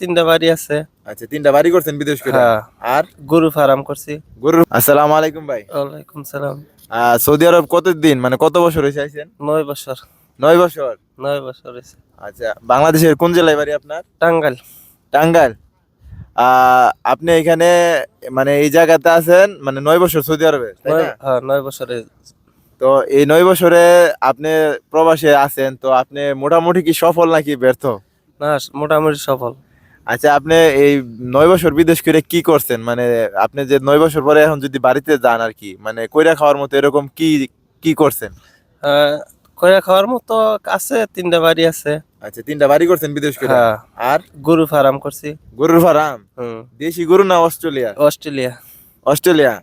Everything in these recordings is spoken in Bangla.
তিনটা বাড়ি আছে। আচ্ছা, তিনটা বাড়ি করছেন বিদেশ করে। হ্যাঁ, আর গরু ফার্ম করছি। গরু। আসসালামু আলাইকুম ভাই। ওয়ালাইকুম সালাম। সৌদি আরব কতদিন, মানে কত বছর হয়েছে আইছেন? 9 বছর। 9 বছর। 9 বছর হয়েছে। আচ্ছা, বাংলাদেশের কোন জেলায় বাড়ি আপনার? টাঙ্গাইল। টাঙ্গাইল। আপনি এখানে মানে এই জায়গাতে আছেন মানে 9 বছর সৌদি আরবে, তাই না? হ্যাঁ, 9 বছরে। তো এই 9 বছরে আপনি প্রবাসে আছেন, তো আপনি মোটামুটি কি সফল নাকি ব্যর্থ? না, মোটামুটি সফল। আচ্ছা, আপনি এই 9 বছর বিদেশ করে কি করছেন? মানে আপনি যে 9 বছর পরে এখন যদি বাড়িতে যান আর কি, মানে কইরা খাওয়ার মতো এরকম কি কি করছেন? হ্যাঁ, কইরা খাওয়ার মতো আছে, তিনটা বাড়ি আছে। আচ্ছা, তিনটা বাড়ি করছেন বিদেশ করে। হ্যাঁ, আর গরু ফার্ম করছি। গরুর ফার্ম? হুম। দেশি গরু না অস্ট্রেলিয়া? অস্ট্রেলিয়া। অস্ট্রেলিয়া।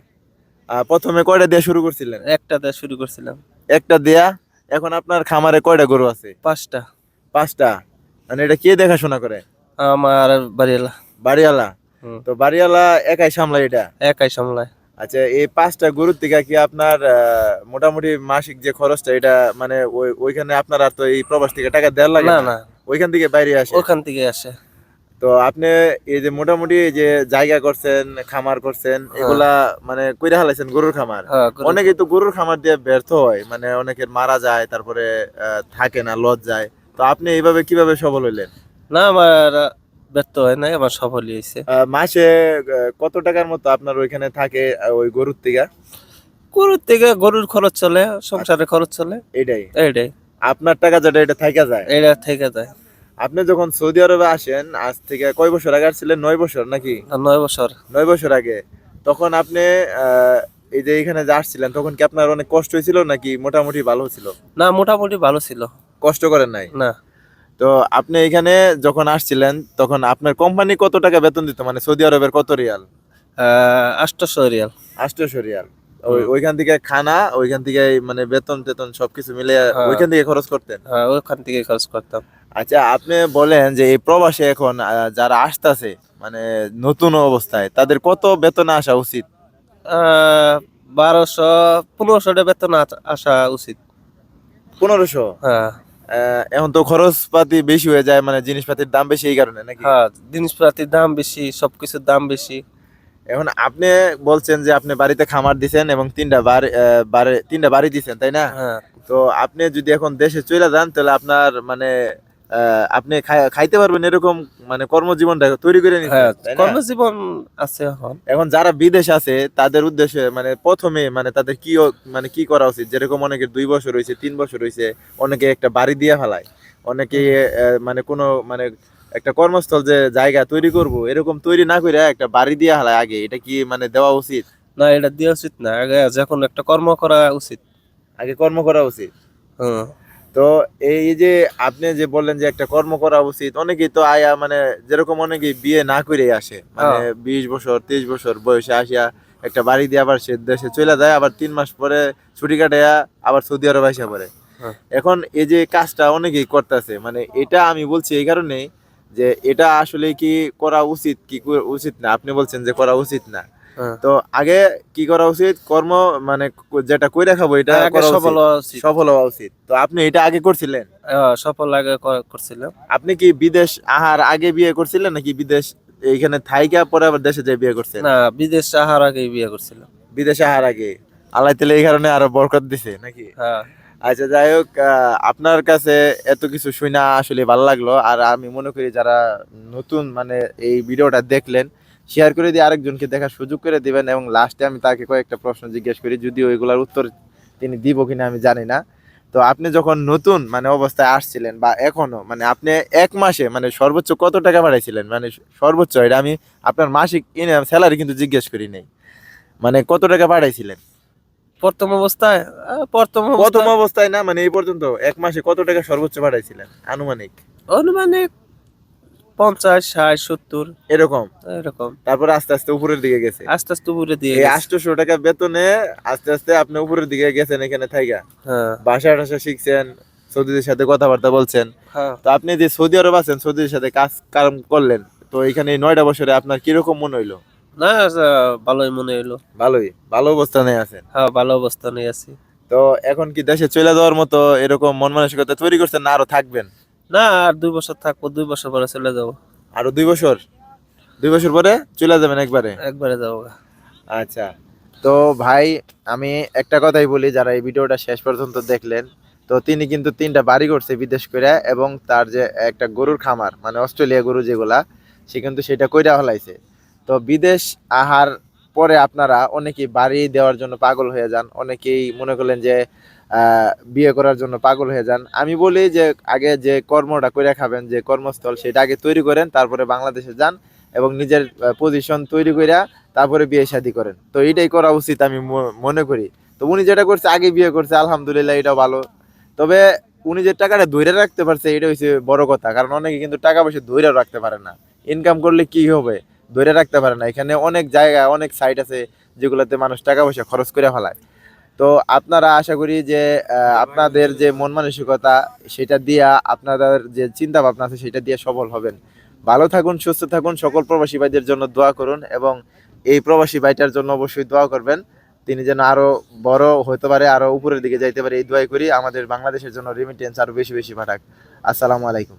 প্রথমে কয়টা দিয়ে শুরু করছিলেন? একটা দিয়ে শুরু করছিলাম। একটা দেয়া। এখন আপনার খামারে কয়টা গরু আছে? 5টা। 5টা। মানে এটা কে দেখাশোনা করে? আমার বাড়িওয়ালা। বাড়িওয়ালা। হুম। তো বাড়িওয়ালা একাই সামলায় এটা? একাই সামলায়। আচ্ছা, এই 5টা গরুর থেকে কি আপনার মোটামুটি মাসিক যে খরচটা, এটা মানে ওইখানে আপনার আর তো এই প্রবাস থেকে টাকা দেওয়ার লাগে না না? না, ওইখান থেকে বাইরে আসে? ওখান থেকে আসে। তো আপনি এই যে মোটামুটি এই যে জায়গা করছেন, খামার করছেন, হ্যাঁ। এগুলা মানে কইরা হালাইছেন গরুর খামার। হ্যাঁ, অনেকেই তো গরুর খামার দিয়ে ব্যর্থ হয়, মানে অনেকের মারা যায়, তারপরে থাকে না, লজ যায়। তো আপনি এইভাবে কিভাবে সফল হইলেন? না, আমার ব্যর্থ হয় নাই, আমার সফলই হয়েছে। মাসে কত টাকার মতো আপনার ওইখানে থাকে ওই গরুর থেকে? গরুর থেকে গরুর খরচ চলে, সংসারের খরচ চলে। এটাই এইটাই। আপনার টাকা যেটা, এটা থাইকা যায়। এটা থেকে যায়। আপনি যখন সৌদি আরবে আসেন, আজ থেকে কয় বছর আগে আসছিলেন? 9 বছর নাকি? আর 9 বছর। 9 বছর আগে। তখন আপনি এই যে এখানে যে আসছিলেন, তখন কি আপনার অনেক কষ্ট হয়েছিল নাকি মোটামুটি ভালো ছিল? না, মোটামুটি ভালো ছিল। কষ্ট করেন নাই? না। তো আপনি এখানে যখন আসছিলেন, তখন আপনার কোম্পানি কত টাকা বেতন দিত, মানে সৌদি আরবের কত রিয়াল? 800 রিয়াল। 800 রিয়াল। ওইখান থেকে খানা, ওইখান থেকে মানে বেতন টেতন সবকিছু মিলে হ্যাঁ। ওইখান থেকে খরচ করতেন? হ্যাঁ, ওখান থেকে খরচ করতাম। আচ্ছা, আপনি বলেন যে এই প্রবাসে এখন যারা আসতেছে মানে নতুন অবস্থায়, তাদের কত বেতনে আসা উচিত? 1200 1500 বেতন আসা উচিত। 1500? হ্যাঁ। এখন তো খরচপাতি বেশি হয়ে যায়, মানে জিনিসপাতির দাম বেশি, এই কারণে নাকি? হ্যাঁ, জিনিসপাতির দাম বেশি, সবকিছুর দাম বেশি। এখন আপনি বলছেন যে আপনি বাড়িতে খামার দিছেন এবং তিনটা বাড়ি দিছেন, তাই না? হ্যাঁ। তো আপনি যদি এখন দেশে চলে যান, তাহলে আপনার মানে আপনি খাইতে পারবেন এরকম মানে কর্মজীবনটা তৈরি করে নিছেন, হ্যাঁ, তাই না? কর্মজীবন আছে এখন। এখন যারা বিদেশ আছে তাদের উদ্দেশ্যে মানে প্রথমে মানে তাদের মানে কি করা উচিত? যেরকম অনেকের 2 বছর হয়েছে, 3 বছর হয়েছে, অনেকে একটা বাড়ি দিয়ে ফেলায়, অনেকে মানে কোনো মানে একটা কর্মস্থল যে জায়গা তৈরি করব, এরকম তৈরি না করে একটা বাড়ি দিয়ে ফেলায় আগে। এটা কি মানে দেওয়া উচিত? না, এটা দেওয়া উচিত না। আগে যখন একটা কর্ম করা উচিত। আগে কর্ম করা উচিত। হুম। তো এই যে আপনি যে বললেন যে একটা কর্ম করা উচিত, অনেকেই তো আয়া মানে যেরকম অনেকেই বিয়ে না করে আসে, মানে হ্যাঁ। 20 বছর 23 বছর বয়সে আসিয়া একটা বাড়ি দিয়ে আবার সে দেশে চলে যায়, আবার 3 মাস পরে ছুটি কাটাইয়া আবার সৌদি আরব আসা পরে। হ্যাঁ। এখন এই যে কাজটা অনেকেই করতেছে, মানে এটা আমি বলছি এই কারণে যে এটা আসলে কি করা উচিত কি উচিত না? আপনি বলছেন যে করা উচিত না। হ্যাঁ। তো আগে কি করা উচিত? কর্ম মানে যেটা কইরা খাবো এটা আগে করা সফল উচিত, হওয়া উচিত। সফল হওয়া উচিত। তো আপনি এটা আগে করছিলেন? সফল আগে করছিলাম। আপনি কি বিদেশ আহার আগে বিয়ে করছিলেন নাকি বিদেশ এইখানে থাইকা পরে আবার দেশে যেয়ে বিয়ে করছেন? না, বিদেশ আসার আগেই বিয়ে করছিলাম। বিদেশে আহার আগে। আল্লাহ তাআলা এই কারণে আরো বরকত দিছে নাকি? হ্যাঁ। আচ্ছা, যাই হোক, আপনার কাছে এত কিছু শুনা আসলে ভালো লাগলো। আর আমি মনে করি যারা নতুন মানে এই ভিডিওটা দেখলেন, শেয়ার করে দিয়ে আরেকজনকে দেখার সুযোগ করে দিবেন, এবং লাস্টে আমি তাকে কয়েকটা প্রশ্ন জিজ্ঞেস করি, যদিও এগুলার উত্তর তিনি দিব কিনা আমি জানি না। তো আপনি যখন নতুন মানে অবস্থায় আসছিলেন বা এখনো, মানে আপনি 1 মাসে মানে সর্বোচ্চ কত টাকা পাঠাইছিলেন? মানে সর্বোচ্চ, এটা আমি আপনার মাসিক স্যালারি কিন্তু জিজ্ঞেস করি নাই, মানে কত টাকা পাঠাইছিলেন প্রথম অবস্থায় প্রথম অবস্থায়? না, মানে এই পর্যন্ত 1 মাসে কত টাকা সর্বোচ্চ পাঠাইছিলেন আনুমানিক? অনুমানিক 50, 60, 70 এরকম। এরকম। তারপরে আস্তে আস্তে উপরের দিকে গেছে। আস্তে আস্তে উপরে দিয়ে এই গেছে। 800 টাকা বেতনে আস্তে আস্তে আপনি উপরের দিকে গেছেন এখানে থাইকা। হ্যাঁ। ভাষা টাষা শিখছেন, সৌদিদের সাথে কথাবার্তা বলছেন। হ্যাঁ। তো আপনি যে সৌদি আরব আছেন, সৌদিদের সাথে কাজ কাম করলেন, তো এখানে এই 9টা বছরে আপনার কিরকম মনে হইলো? না, ভালোই মনে হইলো। ভালোই, ভালো অবস্থানে আছেন। হ্যাঁ, ভালো অবস্থানে আছি। তো এখন কি দেশে চলে যাওয়ার মতো এরকম মন মানসিকতা তৈরি করছেন, না আরো থাকবেন? না, আর 2 বছর থাকবো, 2 বছর পরে চলে যাবো। আরো 2 বছর, 2 বছর পরে চলে যাবেন একবারে? একবারে যাবো। আচ্ছা, তো ভাই আমি একটা কথাই বলি, যারা এই ভিডিওটা শেষ পর্যন্ত দেখলেন, তো তিনি কিন্তু 3টা বাড়ি করছে বিদেশ করে, এবং তার যে একটা গরুর খামার মানে অস্ট্রেলিয়া গরু যেগুলা, সে কিন্তু সেটা কইরা হলাইছে। তো বিদেশ আহার পরে আপনারা অনেকেই বাড়ি দেওয়ার জন্য পাগল হয়ে যান, অনেকেই মনে করলেন যে বিয়ে করার জন্য পাগল হয়ে যান। আমি বলি যে আগে যে কর্মটা করে খাবেন, যে কর্মস্থল, সেটা আগে তৈরি করেন, তারপরে বাংলাদেশে যান এবং নিজের পজিশন তৈরি কইরা তারপরে বিয়ে শাদী করেন। তো এটাই করা উচিত আমি মনে করি। তো উনি যেটা করছে, আগে বিয়ে করছে, আলহামদুলিল্লাহ, এটা ভালো। তবে উনি যে টাকাটা ধইরা রাখতে পারছে, এটা হচ্ছে বড় কথা। কারণ অনেকে কিন্তু টাকা পয়সা ধইরা রাখতে পারে না, ইনকাম করলে কি হবে, ধরে রাখতে পারে না। এখানে অনেক জায়গা, অনেক সাইট আছে যেগুলোতে মানুষ টাকা পয়সা খরচ করে ফেলায়। তো আপনারা আশা করি যে আপনাদের যে মন মানসিকতা, সেটা দিয়া, আপনাদের যে চিন্তা ভাবনা আছে, সেটা দিয়ে সফল হবেন। ভালো থাকুন, সুস্থ থাকুন। সকল প্রবাসী ভাইদের জন্য দোয়া করুন, এবং এই প্রবাসী ভাইটার জন্য অবশ্যই দোয়া করবেন। তিনি যেন আরো বড় হতে পারে, আরো উপরের দিকে যাইতে পারে, এই দোয়াই করি। আমাদের বাংলাদেশের জন্য রেমিটেন্স আরো বেশি বেশি পাঠাক। আসসালামু আলাইকুম।